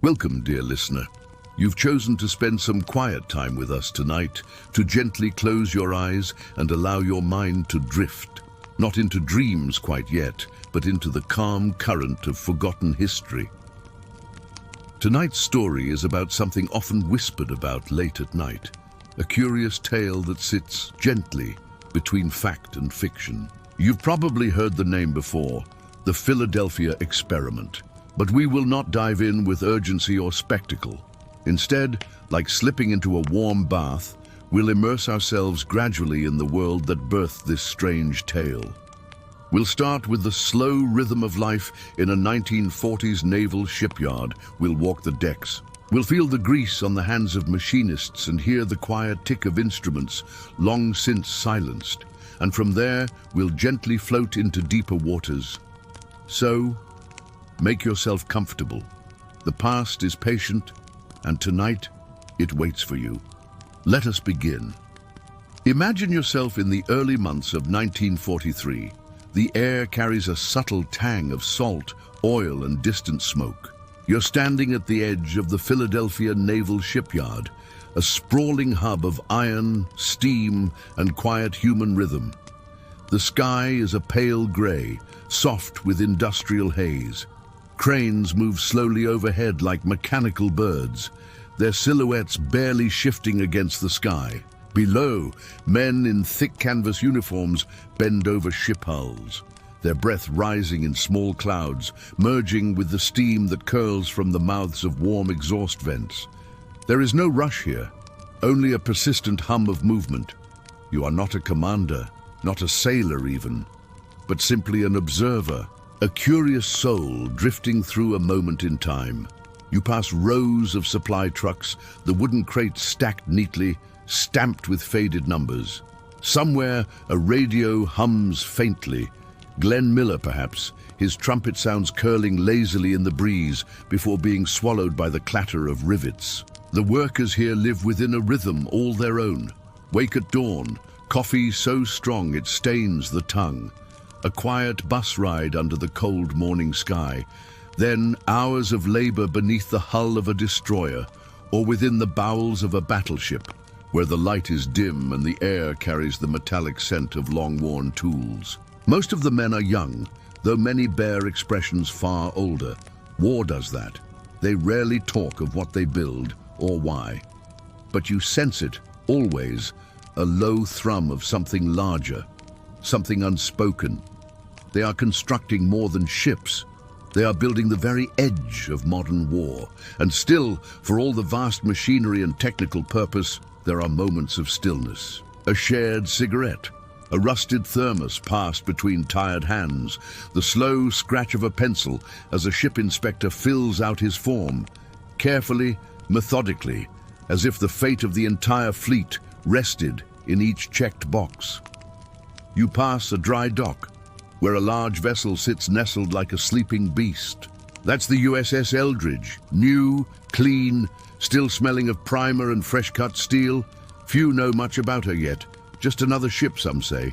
Welcome, dear listener. You've chosen to spend some quiet time with us tonight, to gently close your eyes and allow your mind to drift, not into dreams quite yet, but into the calm current of forgotten history. Tonight's story is about something often whispered about late at night, a curious tale that sits gently between fact and fiction. You've probably heard the name before, the Philadelphia Experiment. But we will not dive in with urgency or spectacle. Instead, like slipping into a warm bath, we'll immerse ourselves gradually in the world that birthed this strange tale. We'll start with the slow rhythm of life in a 1940s naval shipyard. We'll walk the decks. We'll feel the grease on the hands of machinists and hear the quiet tick of instruments long since silenced. And from there, we'll gently float into deeper waters. So, make yourself comfortable. The past is patient, and tonight it waits for you. Let us begin. Imagine yourself in the early months of 1943. The air carries a subtle tang of salt, oil, and distant smoke. You're standing at the edge of the Philadelphia Naval Shipyard, a sprawling hub of iron, steam, and quiet human rhythm. The sky is a pale gray, soft with industrial haze. Cranes move slowly overhead like mechanical birds, their silhouettes barely shifting against the sky. Below, men in thick canvas uniforms bend over ship hulls, their breath rising in small clouds, merging with the steam that curls from the mouths of warm exhaust vents. There is no rush here, only a persistent hum of movement. You are not a commander, not a sailor even, but simply an observer. A curious soul drifting through a moment in time. You pass rows of supply trucks, the wooden crates stacked neatly, stamped with faded numbers. Somewhere, a radio hums faintly. Glenn Miller, perhaps, his trumpet sounds curling lazily in the breeze before being swallowed by the clatter of rivets. The workers here live within a rhythm all their own. Wake at dawn, coffee so strong it stains the tongue. A quiet bus ride under the cold morning sky, then hours of labor beneath the hull of a destroyer or within the bowels of a battleship, where the light is dim and the air carries the metallic scent of long-worn tools. Most of the men are young, though many bear expressions far older. War does that. They rarely talk of what they build or why. But you sense it, always, a low thrum of something larger, something unspoken. They are constructing more than ships. They are building the very edge of modern war. And still, for all the vast machinery and technical purpose, there are moments of stillness. A shared cigarette, a rusted thermos passed between tired hands, the slow scratch of a pencil as a ship inspector fills out his form, carefully, methodically, as if the fate of the entire fleet rested in each checked box. You pass a dry dock, where a large vessel sits nestled like a sleeping beast. That's the USS Eldridge, new, clean, still smelling of primer and fresh-cut steel. Few know much about her yet, just another ship, some say.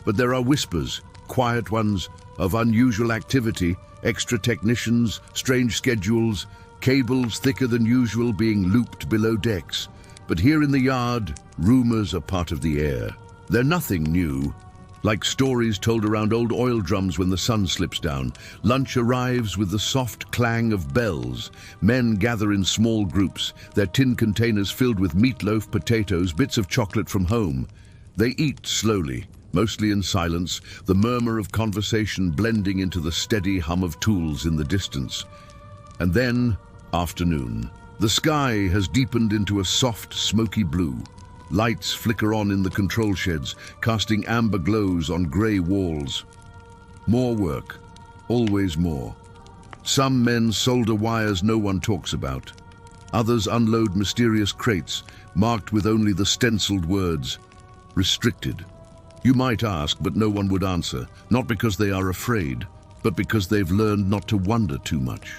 But there are whispers, quiet ones, of unusual activity, extra technicians, strange schedules, cables thicker than usual being looped below decks. But here in the yard, rumors are part of the air. They're nothing new. Like stories told around old oil drums when the sun slips down, lunch arrives with the soft clang of bells. Men gather in small groups, their tin containers filled with meatloaf, potatoes, bits of chocolate from home. They eat slowly, mostly in silence, the murmur of conversation blending into the steady hum of tools in the distance. And then, afternoon. The sky has deepened into a soft, smoky blue. Lights flicker on in the control sheds, casting amber glows on grey walls. More work, always more. Some men solder wires no one talks about. Others unload mysterious crates, marked with only the stenciled words, restricted. You might ask, but no one would answer, not because they are afraid, but because they've learned not to wonder too much.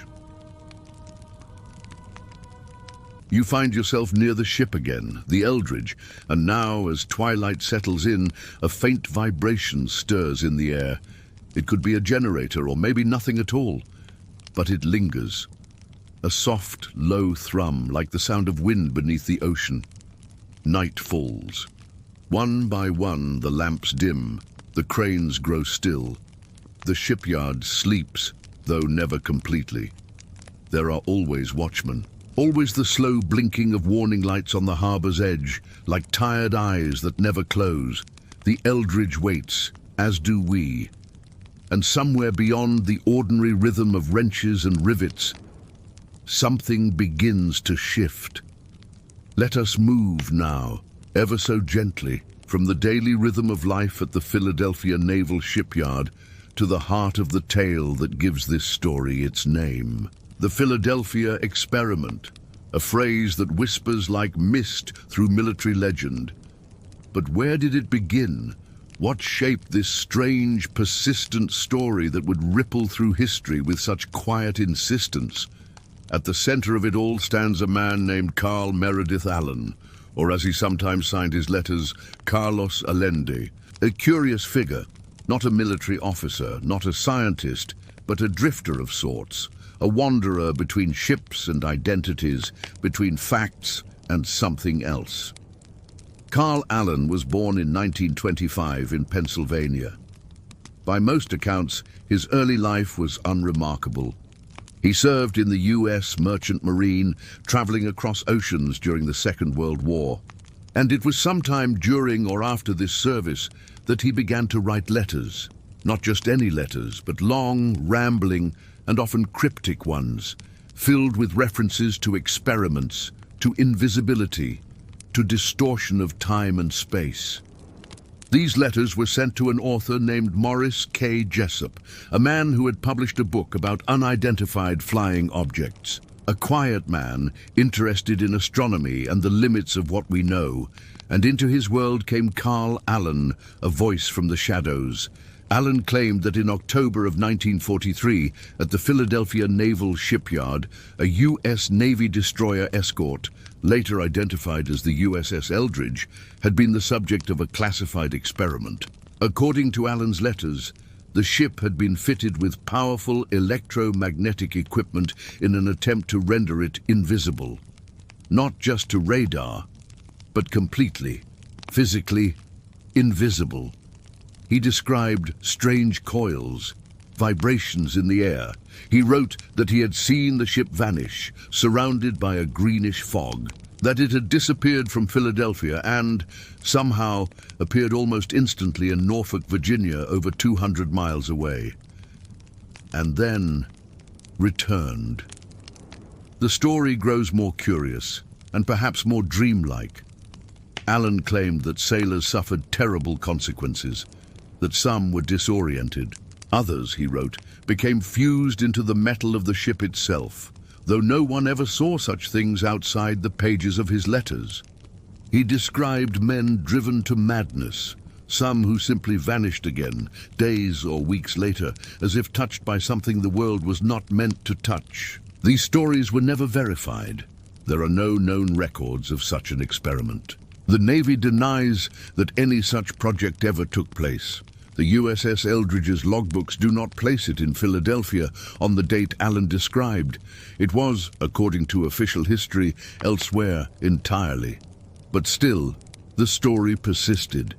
You find yourself near the ship again, the Eldridge, and now, as twilight settles in, a faint vibration stirs in the air. It could be a generator or maybe nothing at all, but it lingers. A soft, low thrum, like the sound of wind beneath the ocean. Night falls. One by one the lamps dim, the cranes grow still. The shipyard sleeps, though never completely. There are always watchmen, always the slow blinking of warning lights on the harbor's edge, like tired eyes that never close. The Eldridge waits, as do we. And somewhere beyond the ordinary rhythm of wrenches and rivets, something begins to shift. Let us move now, ever so gently, from the daily rhythm of life at the Philadelphia Naval Shipyard to the heart of the tale that gives this story its name. The Philadelphia Experiment, a phrase that whispers like mist through military legend. But where did it begin? What shaped this strange, persistent story that would ripple through history with such quiet insistence? At the center of it all stands a man named Carl Meredith Allen, or as he sometimes signed his letters, Carlos Allende. A curious figure, not a military officer, not a scientist, but a drifter of sorts, a wanderer between ships and identities, between facts and something else. Carl Allen was born in 1925 in Pennsylvania. By most accounts, his early life was unremarkable. He served in the U.S. Merchant Marine, traveling across oceans during the Second World War. And it was sometime during or after this service that he began to write letters. Not just any letters, but long, rambling, and often cryptic ones, filled with references to experiments, to invisibility, to distortion of time and space. These letters were sent to an author named Morris K. Jessup, a man who had published a book about unidentified flying objects. A quiet man, interested in astronomy and the limits of what we know, and into his world came Carl Allen, a voice from the shadows. Allen claimed that in October of 1943, at the Philadelphia Naval Shipyard, a U.S. Navy destroyer escort, later identified as the USS Eldridge, had been the subject of a classified experiment. According to Allen's letters, the ship had been fitted with powerful electromagnetic equipment in an attempt to render it invisible. Not just to radar, but completely, physically invisible. He described strange coils, vibrations in the air. He wrote that he had seen the ship vanish, surrounded by a greenish fog, that it had disappeared from Philadelphia and, somehow, appeared almost instantly in Norfolk, Virginia, over 200 miles away. And then returned. The story grows more curious, and perhaps more dreamlike. Allen claimed that sailors suffered terrible consequences, that some were disoriented. Others, he wrote, became fused into the metal of the ship itself, though no one ever saw such things outside the pages of his letters. He described men driven to madness, some who simply vanished again, days or weeks later, as if touched by something the world was not meant to touch. These stories were never verified. There are no known records of such an experiment. The Navy denies that any such project ever took place. The USS Eldridge's logbooks do not place it in Philadelphia on the date Allen described. It was, according to official history, elsewhere entirely. But still, the story persisted.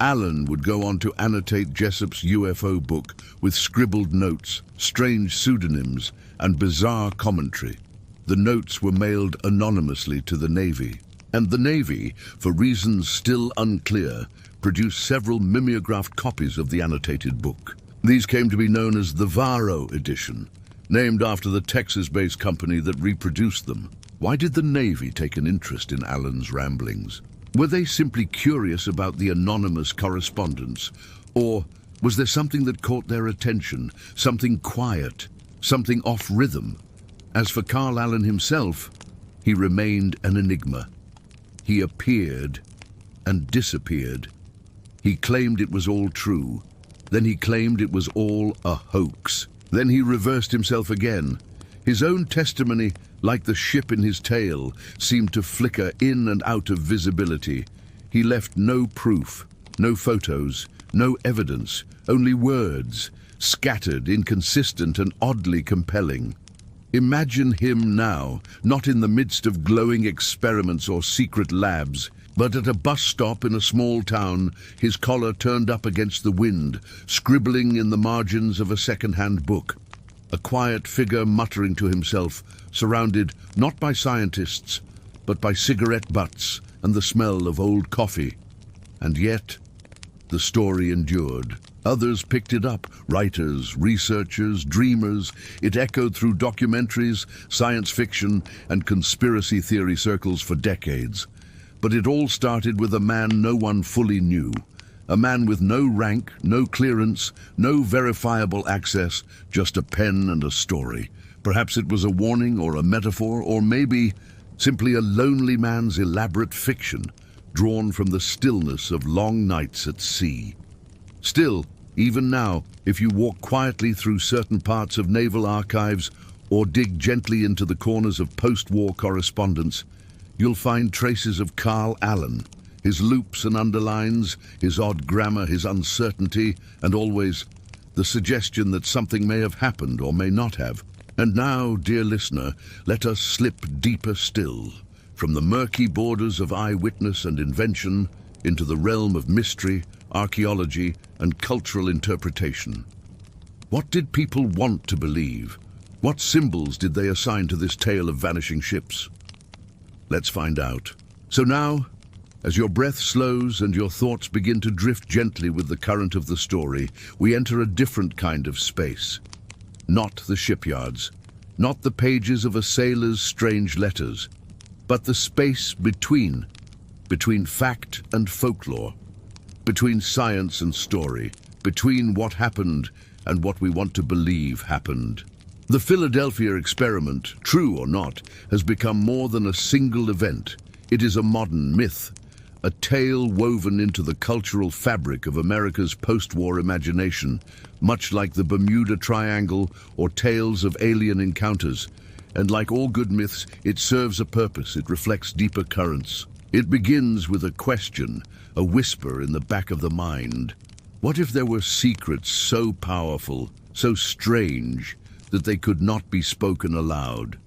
Allen would go on to annotate Jessup's UFO book with scribbled notes, strange pseudonyms, and bizarre commentary. The notes were mailed anonymously to the Navy. And the Navy, for reasons still unclear, produced several mimeographed copies of the annotated book. These came to be known as the Varro edition, named after the Texas-based company that reproduced them. Why did the Navy take an interest in Allen's ramblings? Were they simply curious about the anonymous correspondence? Or was there something that caught their attention, something quiet, something off-rhythm? As for Carl Allen himself, he remained an enigma. He appeared and disappeared. He claimed it was all true. Then he claimed it was all a hoax. Then he reversed himself again. His own testimony, like the ship in his tale, seemed to flicker in and out of visibility. He left no proof, no photos, no evidence, only words, scattered, inconsistent, and oddly compelling. Imagine him now, not in the midst of glowing experiments or secret labs, but at a bus stop in a small town, his collar turned up against the wind, scribbling in the margins of a second-hand book. A quiet figure muttering to himself, surrounded not by scientists, but by cigarette butts and the smell of old coffee. And yet, the story endured. Others picked it up, writers, researchers, dreamers. It echoed through documentaries, science fiction, and conspiracy theory circles for decades. But it all started with a man no one fully knew. A man with no rank, no clearance, no verifiable access, just a pen and a story. Perhaps it was a warning or a metaphor, or maybe simply a lonely man's elaborate fiction, drawn from the stillness of long nights at sea. Still, even now, if you walk quietly through certain parts of naval archives or dig gently into the corners of post-war correspondence, you'll find traces of Carl Allen, his loops and underlines, his odd grammar, his uncertainty, and always the suggestion that something may have happened or may not have. And now, dear listener, let us slip deeper still, from the murky borders of eyewitness and invention into the realm of mystery, archaeology, and cultural interpretation. What did people want to believe? What symbols did they assign to this tale of vanishing ships? Let's find out. So now, as your breath slows and your thoughts begin to drift gently with the current of the story, we enter a different kind of space. Not the shipyards, not the pages of a sailor's strange letters, but the space between fact and folklore, between science and story, between what happened and what we want to believe happened. The Philadelphia experiment, true or not, has become more than a single event. It is a modern myth, a tale woven into the cultural fabric of America's post-war imagination, much like the Bermuda Triangle or tales of alien encounters. And like all good myths, it serves a purpose. It reflects deeper currents. It begins with a question, a whisper in the back of the mind. What if there were secrets so powerful, so strange, that they could not be spoken aloud?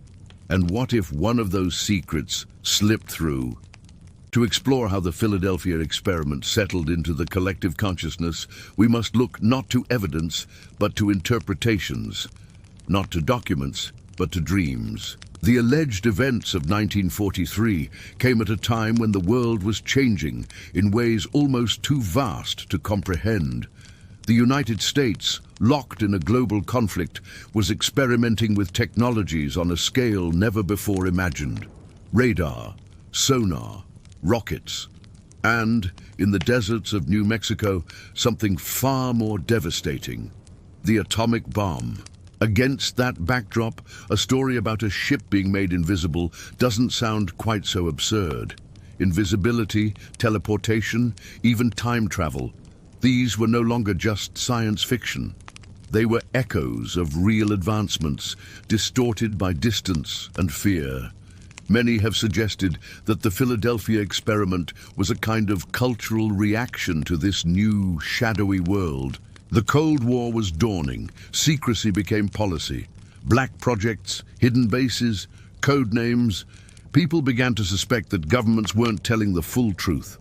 And what if one of those secrets slipped through? To explore how the Philadelphia experiment settled into the collective consciousness, we must look not to evidence, but to interpretations, not to documents, but to dreams. The alleged events of 1943 came at a time when the world was changing in ways almost too vast to comprehend. The United States, locked in a global conflict, was experimenting with technologies on a scale never before imagined. Radar, sonar, rockets, and, in the deserts of New Mexico, something far more devastating, the atomic bomb. Against that backdrop, a story about a ship being made invisible doesn't sound quite so absurd. Invisibility, teleportation, even time travel, these were no longer just science fiction. They were echoes of real advancements, distorted by distance and fear. Many have suggested that the Philadelphia experiment was a kind of cultural reaction to this new, shadowy world. The Cold War was dawning. Secrecy became policy. Black projects, hidden bases, code names. People began to suspect that governments weren't telling the full truth.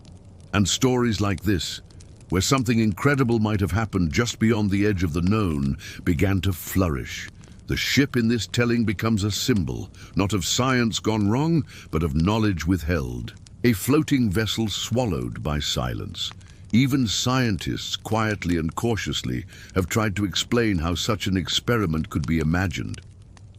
And stories like this, where something incredible might have happened just beyond the edge of the known, began to flourish. The ship in this telling becomes a symbol, not of science gone wrong, but of knowledge withheld. A floating vessel swallowed by silence. Even scientists, quietly and cautiously, have tried to explain how such an experiment could be imagined.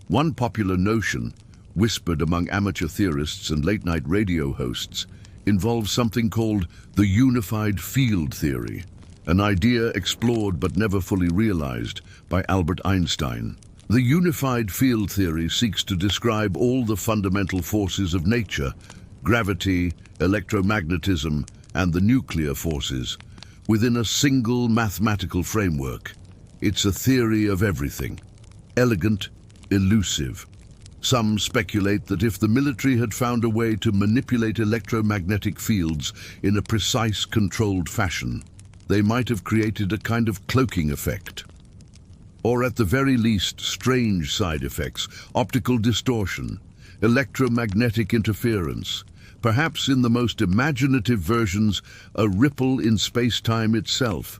One popular notion, whispered among amateur theorists and late-night radio hosts, involves something called the unified field theory, an idea explored but never fully realized by Albert Einstein. The unified field theory seeks to describe all the fundamental forces of nature, gravity, electromagnetism, and the nuclear forces, within a single mathematical framework. It's a theory of everything, elegant, elusive. Some speculate that if the military had found a way to manipulate electromagnetic fields in a precise, controlled fashion, they might have created a kind of cloaking effect. or at the very least strange side effects, optical distortion, electromagnetic interference, perhaps in the most imaginative versions, a ripple in space-time itself.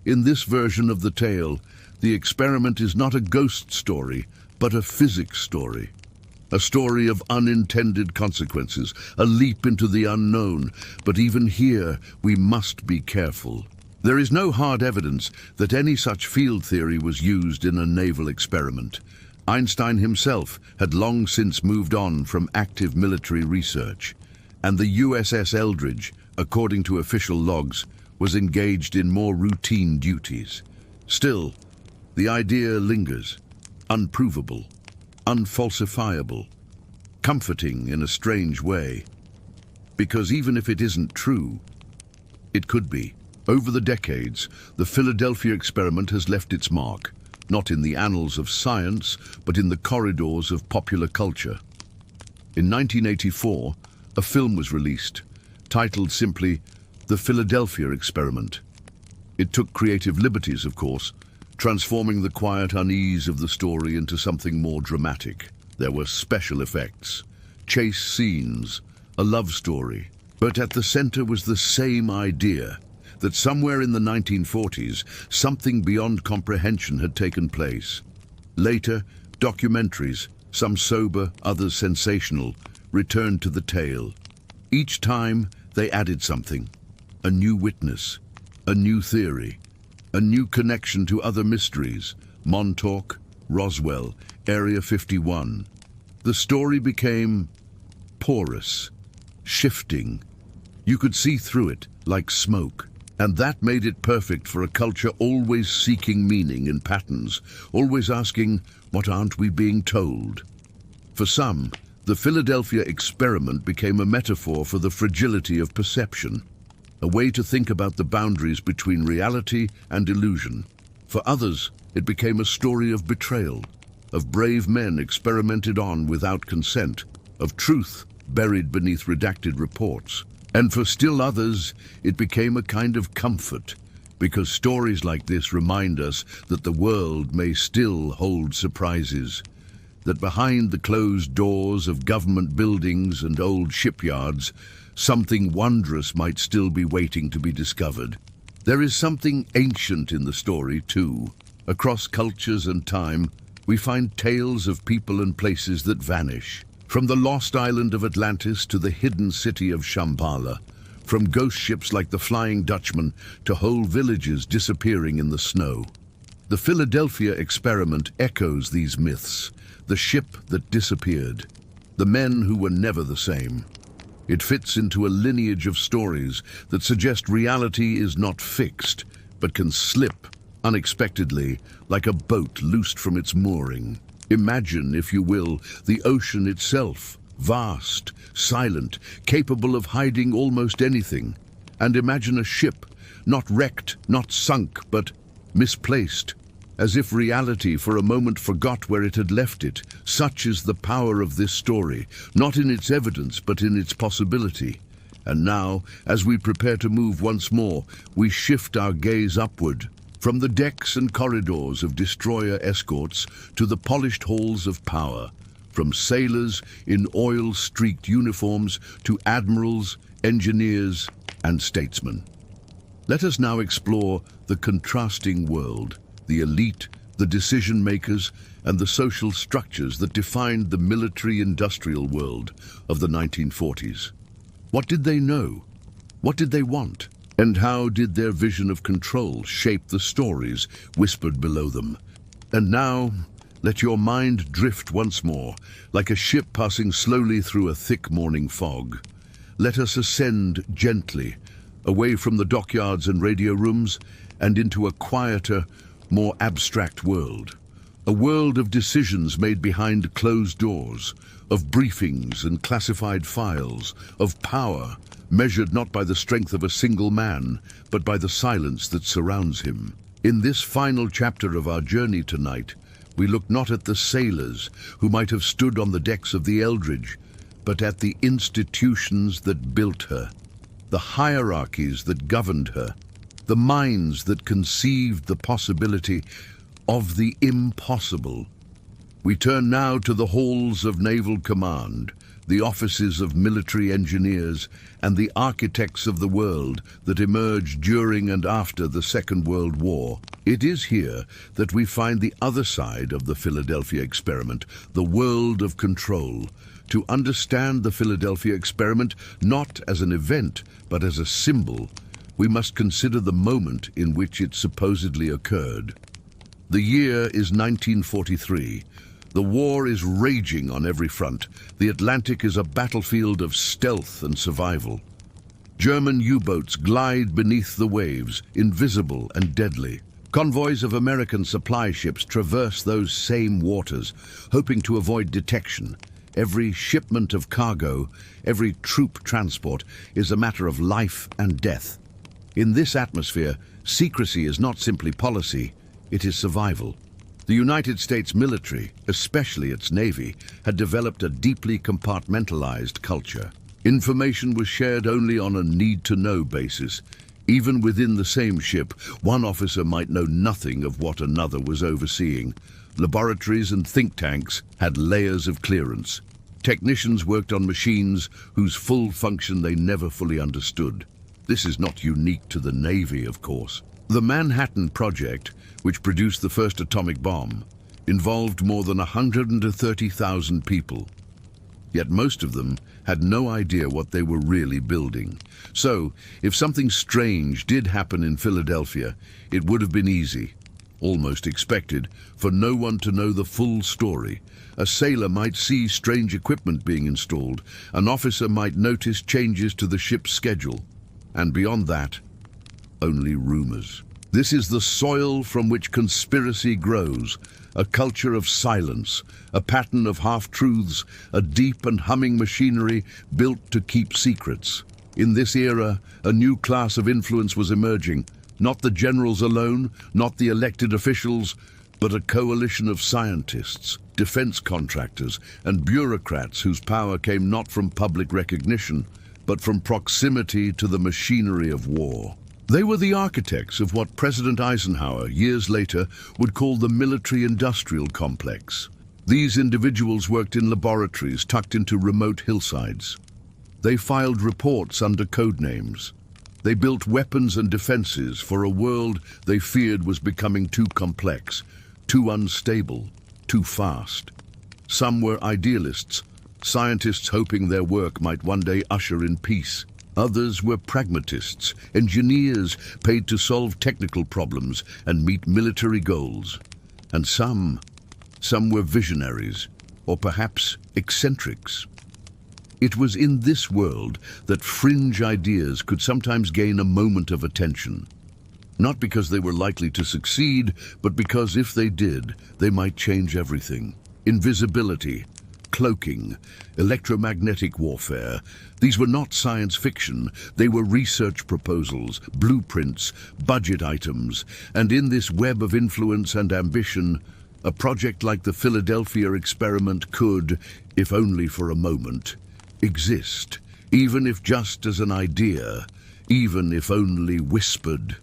In this version of the tale, the experiment is not a ghost story, but a physics story. A story of unintended consequences, a leap into the unknown, but even here we must be careful. There is no hard evidence that any such field theory was used in a naval experiment. Einstein himself had long since moved on from active military research, and the USS Eldridge, according to official logs, was engaged in more routine duties. Still, the idea lingers, unprovable, unfalsifiable, comforting in a strange way. Because even if it isn't true, it could be. Over the decades, the Philadelphia experiment has left its mark, not in the annals of science, but in the corridors of popular culture. In 1984, a film was released, titled simply The Philadelphia Experiment. It took creative liberties, of course, transforming the quiet unease of the story into something more dramatic. There were special effects, chase scenes, a love story. But at the center was the same idea, that somewhere in the 1940s, something beyond comprehension had taken place. Later, documentaries, some sober, others sensational, returned to the tale. Each time, they added something. A new witness, a new theory, a new connection to other mysteries, Montauk, Roswell, Area 51. The story became porous, shifting. You could see through it like smoke. And that made it perfect for a culture always seeking meaning in patterns, always asking, what aren't we being told? For some, the Philadelphia experiment became a metaphor for the fragility of perception, a way to think about the boundaries between reality and illusion. For others, it became a story of betrayal, of brave men experimented on without consent, of truth buried beneath redacted reports. And for still others, it became a kind of comfort, because stories like this remind us that the world may still hold surprises, that behind the closed doors of government buildings and old shipyards, something wondrous might still be waiting to be discovered. There is something ancient in the story, too. Across cultures and time, we find tales of people and places that vanish. From the lost island of Atlantis to the hidden city of Shambhala, from ghost ships like the Flying Dutchman to whole villages disappearing in the snow. The Philadelphia experiment echoes these myths, the ship that disappeared, the men who were never the same. It fits into a lineage of stories that suggest reality is not fixed, but can slip unexpectedly like a boat loosed from its mooring. Imagine, if you will, the ocean itself, vast, silent, capable of hiding almost anything. And imagine a ship, not wrecked, not sunk, but misplaced, as if reality for a moment forgot where it had left it. Such is the power of this story, not in its evidence, but in its possibility. And now, as we prepare to move once more, we shift our gaze upward, from the decks and corridors of destroyer escorts to the polished halls of power, from sailors in oil-streaked uniforms to admirals, engineers, and statesmen. Let us now explore the contrasting world, the elite, the decision-makers, and the social structures that defined the military-industrial world of the 1940s. What did they know? What did they want? And how did their vision of control shape the stories whispered below them? And now, let your mind drift once more, like a ship passing slowly through a thick morning fog. Let us ascend gently, away from the dockyards and radio rooms, and into a quieter, more abstract world. A world of decisions made behind closed doors, of briefings and classified files, of power, measured not by the strength of a single man, but by the silence that surrounds him. In this final chapter of our journey tonight, we look not at the sailors who might have stood on the decks of the Eldridge, but at the institutions that built her, the hierarchies that governed her, the minds that conceived the possibility of the impossible. We turn now to the halls of Naval Command, the offices of military engineers, and the architects of the world that emerged during and after the Second World War. It is here that we find the other side of the Philadelphia experiment, the world of control. To understand the Philadelphia experiment not as an event, but as a symbol, we must consider the moment in which it supposedly occurred. The year is 1943. The war is raging on every front. The Atlantic is a battlefield of stealth and survival. German U-boats glide beneath the waves, invisible and deadly. Convoys of American supply ships traverse those same waters, hoping to avoid detection. Every shipment of cargo, every troop transport is a matter of life and death. In this atmosphere, secrecy is not simply policy, it is survival. The United States military, especially its Navy, had developed a deeply compartmentalized culture. Information was shared only on a need-to-know basis. Even within the same ship, one officer might know nothing of what another was overseeing. Laboratories and think tanks had layers of clearance. Technicians worked on machines whose full function they never fully understood. This is not unique to the Navy, of course. The Manhattan Project, which produced the first atomic bomb, involved more than 130,000 people. Yet most of them had no idea what they were really building. So, if something strange did happen in Philadelphia, it would have been easy, almost expected, for no one to know the full story. A sailor might see strange equipment being installed. An officer might notice changes to the ship's schedule. And beyond that, only rumors. This is the soil from which conspiracy grows, a culture of silence, a pattern of half-truths, a deep and humming machinery built to keep secrets. In this era, a new class of influence was emerging, not the generals alone, not the elected officials, but a coalition of scientists, defense contractors, and bureaucrats whose power came not from public recognition, but from proximity to the machinery of war. They were the architects of what President Eisenhower, years later, would call the military-industrial complex. These individuals worked in laboratories tucked into remote hillsides. They filed reports under code names. They built weapons and defenses for a world they feared was becoming too complex, too unstable, too fast. Some were idealists, scientists hoping their work might one day usher in peace. Others were pragmatists, engineers paid to solve technical problems and meet military goals. And some were visionaries, or perhaps eccentrics. It was in this world that fringe ideas could sometimes gain a moment of attention. Not because they were likely to succeed, but because if they did, they might change everything. Invisibility, cloaking, electromagnetic warfare. These were not science fiction. They were research proposals, blueprints, budget items. And in this web of influence and ambition, a project like the Philadelphia experiment could, if only for a moment, exist, even if just as an idea, even if only whispered.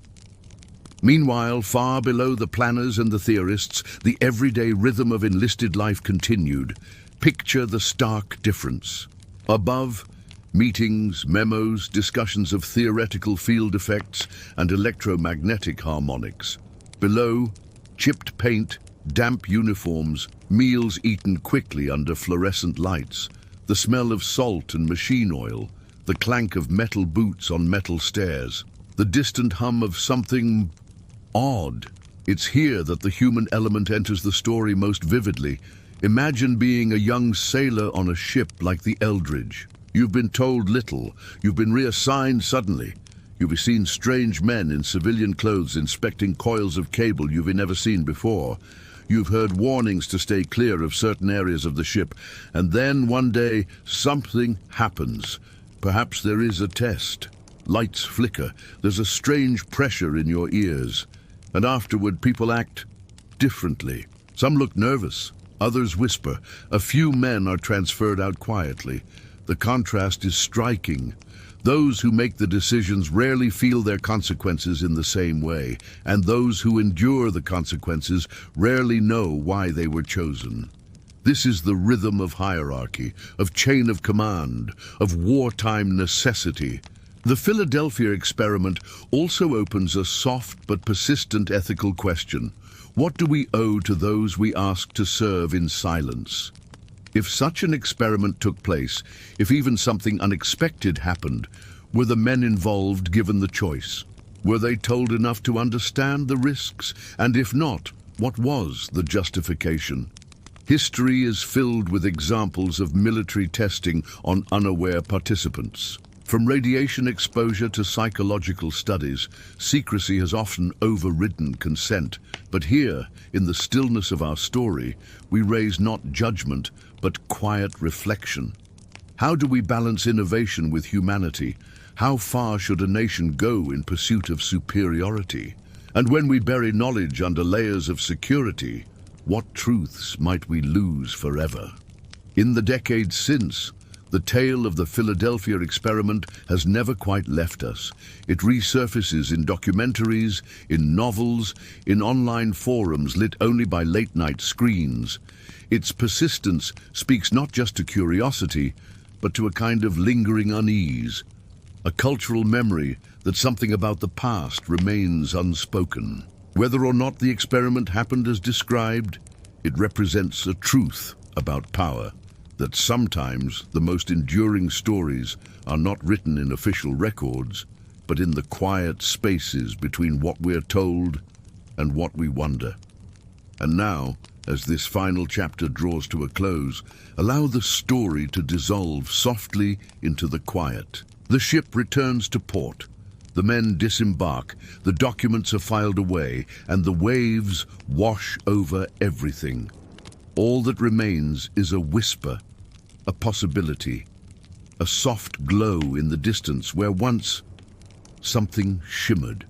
Meanwhile, far below the planners and the theorists, the everyday rhythm of enlisted life continued. Picture the stark difference. Above, meetings, memos, discussions of theoretical field effects and electromagnetic harmonics. Below, chipped paint, damp uniforms, meals eaten quickly under fluorescent lights, the smell of salt and machine oil, the clank of metal boots on metal stairs, the distant hum of something odd. It's here that the human element enters the story most vividly. Imagine being a young sailor on a ship like the Eldridge. You've been told little. You've been reassigned suddenly. You've seen strange men in civilian clothes inspecting coils of cable you've never seen before. You've heard warnings to stay clear of certain areas of the ship. And then one day, something happens. Perhaps there is a test. Lights flicker. There's a strange pressure in your ears. And afterward, people act differently. Some look nervous. Others whisper. A few men are transferred out quietly. The contrast is striking. Those who make the decisions rarely feel their consequences in the same way, and those who endure the consequences rarely know why they were chosen. This is the rhythm of hierarchy, of chain of command, of wartime necessity. The Philadelphia experiment also opens a soft but persistent ethical question. What do we owe to those we ask to serve in silence? If such an experiment took place, if even something unexpected happened, were the men involved given the choice? Were they told enough to understand the risks? And if not, what was the justification? History is filled with examples of military testing on unaware participants. From radiation exposure to psychological studies, secrecy has often overridden consent. But here, in the stillness of our story, we raise not judgment, but quiet reflection. How do we balance innovation with humanity? How far should a nation go in pursuit of superiority? And when we bury knowledge under layers of security, what truths might we lose forever? In the decades since, the tale of the Philadelphia experiment has never quite left us. It resurfaces in documentaries, in novels, in online forums lit only by late-night screens. Its persistence speaks not just to curiosity, but to a kind of lingering unease, a cultural memory that something about the past remains unspoken. Whether or not the experiment happened as described, it represents a truth about power, that sometimes the most enduring stories are not written in official records, but in the quiet spaces between what we're told and what we wonder. And now, as this final chapter draws to a close, allow the story to dissolve softly into the quiet. The ship returns to port. The men disembark, the documents are filed away, and the waves wash over everything. All that remains is a whisper, a possibility, a soft glow in the distance where once something shimmered.